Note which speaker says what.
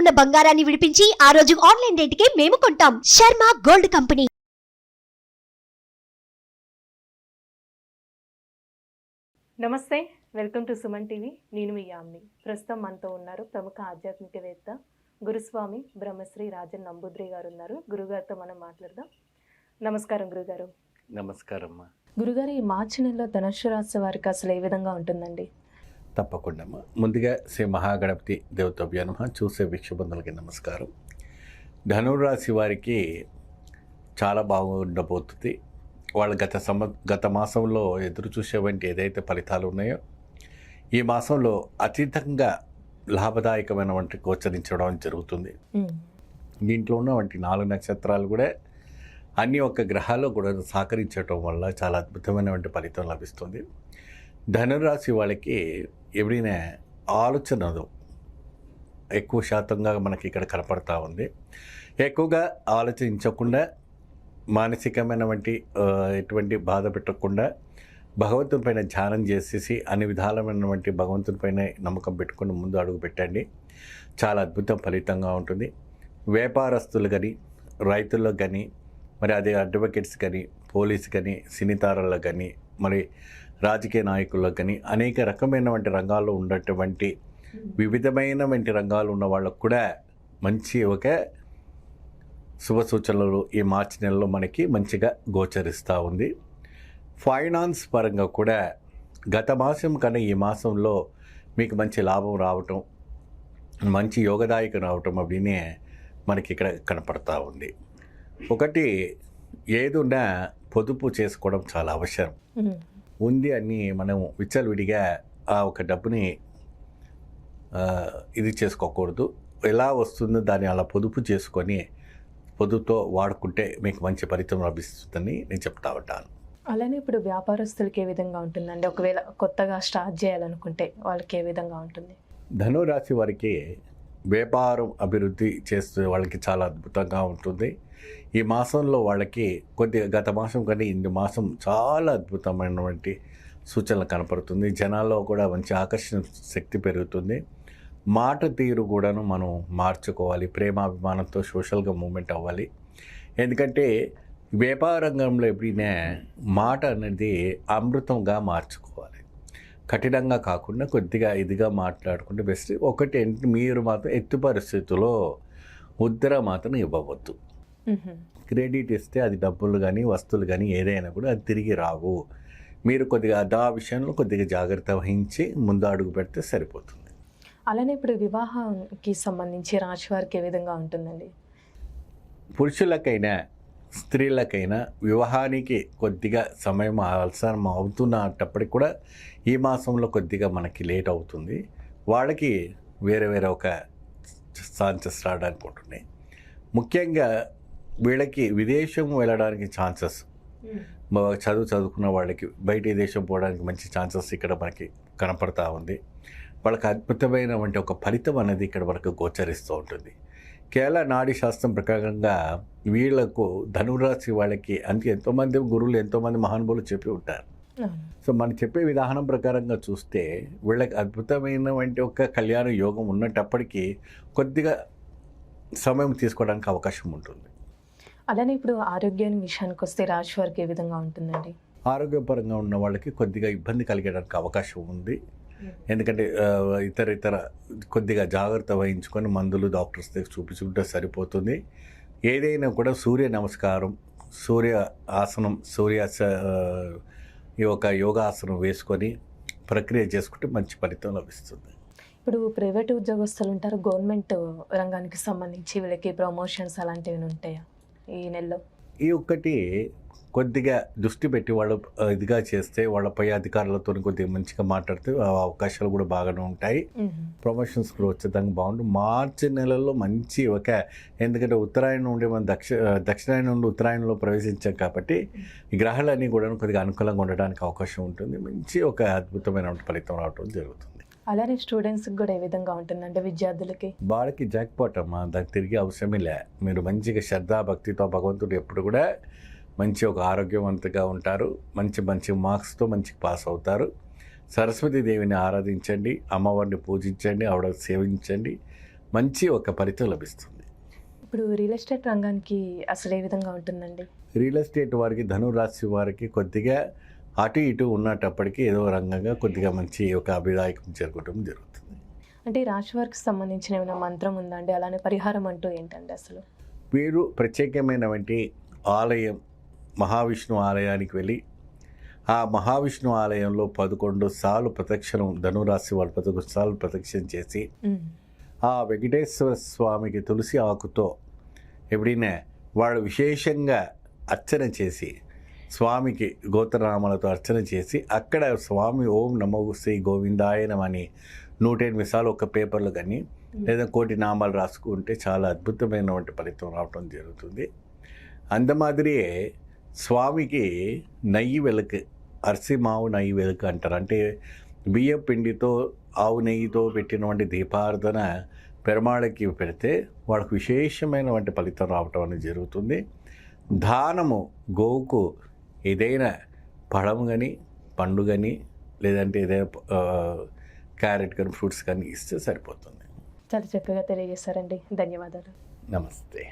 Speaker 1: ఉన్న బంగారాన్ని విడిపించి ఆ రోజు ఆన్లైన్ రేటుకే మేము కొంటాం. Sharma gold company.
Speaker 2: నమస్తే, వెల్కమ్ టు సుమన్ టీవీ. నేను మీ యామ్ని. ప్రస్తుతం మనతో ఉన్నారు ప్రముఖ ఆధ్యాత్మికవేత్త గురుస్వామి బ్రహ్మశ్రీ రాజన్ నంబూద్రి గారు ఉన్నారు. గురుగారితో మనం మాట్లాడదాం. నమస్కారం గురుగారు.
Speaker 3: నమస్కారం అమ్మా.
Speaker 2: గురుగారు, ఈ మార్చి నెలలో ధనుస్సు రాశి వారికి అసలు ఏ విధంగా ఉంటుందండి?
Speaker 3: తప్పకుండా అమ్మా. ముందుగా శ్రీ మహాగణపతి దేవతభ్య నమః. చూసే వీక్షబంధులకి నమస్కారం. ధనురాశి వారికి చాలా బాగుండబోతుంది. వాళ్ళు గత మాసంలో ఎదురు చూసేవంటి ఏదైతే ఫలితాలు ఉన్నాయో ఈ మాసంలో అతీతంగా లాభదాయకమైన వంటి గోచరించడం జరుగుతుంది. దీంట్లో ఉన్న వంటి 4 నక్షత్రాలు కూడా అన్ని ఒక్క గ్రహాల్లో కూడా సహకరించడం వల్ల చాలా అద్భుతమైనటువంటి ఫలితం లభిస్తుంది. ధనురాశి వాళ్ళకి ఎవరైనా ఆలోచనలు ఎక్కువ శాతంగా మనకి ఇక్కడ కనపడతా ఉంది. ఎక్కువగా ఆలోచించకుండా మానసికమైన వంటి ఎటువంటి బాధ పెట్టకుండా భగవంతుని పైన ధ్యానం చేసేసి అన్ని విధాలమైనటువంటి భగవంతుని పైన నమ్మకం పెట్టుకుని ముందు అడుగు పెట్టండి. చాలా అద్భుతం ఫలితంగా ఉంటుంది. వ్యాపారస్తులు కానీ, రైతుల్లో కానీ, మరి అదే అడ్వకేట్స్ కానీ, పోలీస్ కానీ, సినీతారాల్లో కానీ, మరి రాజకీయ నాయకుల్లో కానీ అనేక రకమైనటువంటి రంగాల్లో ఉన్నటువంటి వివిధమైనటువంటి రంగాలు ఉన్న వాళ్ళకు కూడా మంచి ఒక శుభ సూచనలు ఈ మార్చి నెలలో మనకి మంచిగా గోచరిస్తూ ఉంది. ఫైనాన్స్ పరంగా కూడా గత మాసం కన్నా ఈ మాసంలో మీకు మంచి లాభం రావటం, మంచి యోగదాయకం రావటం అవినే మనకి ఇక్కడ కనపడతా ఉంది. ఒకటి ఏదున్నా పొదుపు చేసుకోవడం చాలా అవసరం ఉంది అని మనం విచ్చలవిడిగా ఆ ఒక డబ్బుని ఇది చేసుకోకూడదు. ఎలా వస్తుందో దాన్ని అలా పొదుపు చేసుకొని పొదుపుతో వాడుకుంటే మీకు మంచి ఫలితం లభిస్తుందని నేను చెప్తా ఉంటాను.
Speaker 2: అలానే ఇప్పుడు వ్యాపారస్తులకి ఏ విధంగా ఉంటుందండి? ఒకవేళ కొత్తగా స్టార్ట్ చేయాలనుకుంటే వాళ్ళకి ఏ విధంగా ఉంటుంది?
Speaker 3: ధనురాశి వారికి వ్యాపారం అభివృద్ధి చేస్తే వాళ్ళకి చాలా అద్భుతంగా ఉంటుంది. ఈ మాసంలో వాళ్ళకి కొద్దిగా గత మాసం కానీ ఈ మాసం చాలా అద్భుతమైనటువంటి సూచనలు కనపడుతుంది. జనాల్లో కూడా మంచి ఆకర్షణ శక్తి పెరుగుతుంది. మాట తీరు కూడాను మనం మార్చుకోవాలి. ప్రేమాభిమానంతో సోషల్గా మూమెంట్ అవ్వాలి. ఎందుకంటే వ్యాపార రంగంలో ఎప్పుడైనా మాట అనేది అమృతంగా మార్చుకోవాలి. కఠినంగా కాకుండా కొద్దిగా ఇదిగా మాట్లాడుకుంటే బెస్ట్. ఒకటి మీరు మాత్రం ఎత్తు పరిస్థితుల్లో ముద్ర మాత్రం ఇవ్వవద్దు. క్రెడిట్ ఇస్తే అది డబ్బులు కానీ వస్తువులు కానీ ఏదైనా కూడా అది తిరిగి రావు. మీరు కొద్దిగా ఆ విషయంలో కొద్దిగా జాగ్రత్త వహించి ముందు అడుగు పెడితే సరిపోతుంది.
Speaker 2: అలానే ఇప్పుడు వివాహానికి సంబంధించి రాశి వారికి ఏ విధంగా ఉంటుందండి?
Speaker 3: పురుషులకైనా స్త్రీలకైనా వివాహానికి కొద్దిగా సమయం అవసరం అవుతున్నప్పటికి కూడా ఈ మాసంలో కొద్దిగా మనకి లేట్ అవుతుంది. వాళ్ళకి వేరే ఒక ఛాన్సెస్ రావడానికి ఉంటున్నాయి. ముఖ్యంగా వీళ్ళకి విదేశం వెళ్ళడానికి ఛాన్సెస్, చదువుకున్న వాళ్ళకి బయట దేశం పోవడానికి మంచి ఛాన్సెస్ ఇక్కడ మనకి కనపడతా ఉంది. వాళ్ళకి అద్భుతమైనటువంటి ఒక ఫలితం అనేది ఇక్కడ మనకు గోచరిస్తూ ఉంటుంది. కేరళ నాడీ శాస్త్రం ప్రకారంగా వీళ్లకు ధనురాశి వాళ్ళకి అంటే ఎంతోమంది గురువులు ఎంతోమంది మహానుభావులు చెప్పి ఉంటారు. సో మనం చెప్పే విధానం ప్రకారంగా చూస్తే వీళ్ళకి అద్భుతమైనటువంటి ఒక కళ్యాణ యోగం ఉన్నప్పటికీ కొద్దిగా సమయం తీసుకోవడానికి అవకాశం ఉంటుంది.
Speaker 2: అలానే ఇప్పుడు ఆరోగ్యాన్ని విషయానికి వస్తే రాశి వారికి ఏ విధంగా ఉంటుందండి?
Speaker 3: ఆరోగ్యపరంగా ఉన్న వాళ్ళకి కొద్దిగా ఇబ్బంది కలిగడానికి అవకాశం ఉంది. ఎందుకంటే ఇతర కొద్దిగా జాగ్రత్త వహించుకొని మందులు డాక్టర్స్ దగ్గర చూపించుకుంటే సరిపోతుంది. ఏదైనా కూడా సూర్య నమస్కారం, సూర్య ఆసనం, ఈ యొక్క యోగాసనం వేసుకొని ప్రక్రియ చేసుకుంటే మంచి ఫలితం లభిస్తుంది.
Speaker 2: ఇప్పుడు ప్రైవేట్ ఉద్యోగస్తులు ఉంటారు, గవర్నమెంట్ రంగానికి సంబంధించి వీళ్ళకి ప్రమోషన్స్ అలాంటివి ఉంటాయా ఈ నెలలో?
Speaker 3: ఈ ఒక్కటి కొద్దిగా దృష్టి పెట్టి వాళ్ళు ఇదిగా చేస్తే వాళ్ళ పై అధికారులతో కొద్దిగా మంచిగా మాట్లాడితే అవకాశాలు కూడా బాగానే ఉంటాయి. ప్రమోషన్స్ కూడా వచ్చేదానికి బాగుంటుంది. మార్చి నెలలో మంచి ఎందుకంటే ఉత్తరాయణం నుండి మనం దక్షిణాయనం నుండి ఉత్తరాయణంలో ప్రవేశించాం కాబట్టి ఈ గ్రహాలన్నీ కూడా కొద్దిగా అనుకూలంగా ఉండడానికి అవకాశం ఉంటుంది. మంచి ఒక అద్భుతమైన ఫలితం రావడం జరుగుతుంది.
Speaker 2: అలానే స్టూడెంట్స్కి కూడా ఏ విధంగా ఉంటుందంటే విద్యార్థులకి?
Speaker 3: వాళ్ళకి జాక్పాట్ అమ్మా, దానికి తిరిగి అవసరమే లే. మీరు మంచిగా శ్రద్ధా భక్తితో భగవంతుడు ఎప్పుడు కూడా మంచి ఒక ఆరోగ్యవంతంగా ఉంటారు. మంచి మార్క్స్తో మంచి పాస్ అవుతారు. సరస్వతీదేవిని ఆరాధించండి, అమ్మవారిని పూజించండి, ఆవిడ సేవించండి. మంచి ఒక ఫలితం లభిస్తుంది.
Speaker 2: ఇప్పుడు రియల్ ఎస్టేట్ రంగానికి అసలు ఏ విధంగా ఉంటుందండి?
Speaker 3: రియల్ ఎస్టేట్ వారికి, ధనురాశి వారికి కొద్దిగా అటు ఇటు ఉన్నప్పటికీ ఏదో రంగంగా కొద్దిగా మంచి ఒక అభిదాయకం జరగటం జరుగుతుంది.
Speaker 2: అంటే ఈ రాశి వారికి సంబంధించిన ఏమైనా మంత్రం ఉందా అండి? అలానే పరిహారం అంటూ ఏంటండి అసలు?
Speaker 3: వీరు ప్రత్యేకమైనటువంటి ఆలయం, మహావిష్ణు ఆలయానికి వెళ్ళి ఆ మహావిష్ణు ఆలయంలో 11 సార్లు ప్రదక్షిణం, ధనురాశి వాళ్ళు 11 సార్లు ప్రదక్షిణ చేసి ఆ వెంకటేశ్వర స్వామికి తులసి ఆకుతో ఎప్పుడైనా వాళ్ళు విశేషంగా అర్చన చేసి, స్వామికి గోత్రనామాలతో అర్చన చేసి, అక్కడ స్వామి ఓం నమో శ్రీ గోవిందాయ నమని 108 సార్లు ఒక పేపర్లో కానీ లేదా 1,000 నామాలు రాసుకుంటే చాలా అద్భుతమైనటువంటి ఫలితం రావడం జరుగుతుంది. అందమాదిరియే స్వామికి నెయ్యి వెలుక, అరిసిమావు నెయ్యి వెలుక అంటారు. అంటే బియ్యం పిండితో ఆవు నెయ్యితో పెట్టినటువంటి దీపారాధన పెరుమాళకి పెడితే వాళ్ళకు విశేషమైనటువంటి ఫలితం రావటం అనేది జరుగుతుంది. దానము గోవుకు ఏదైనా పழం కానీ, పండు కానీ, లేదంటే ఏదైనా క్యారెట్ కానీ, ఫ్రూట్స్ కానీ ఇస్తే సరిపోతుంది.
Speaker 2: చాలా చక్కగా తెలియజేశారండి. ధన్యవాదాలు.
Speaker 3: నమస్తే.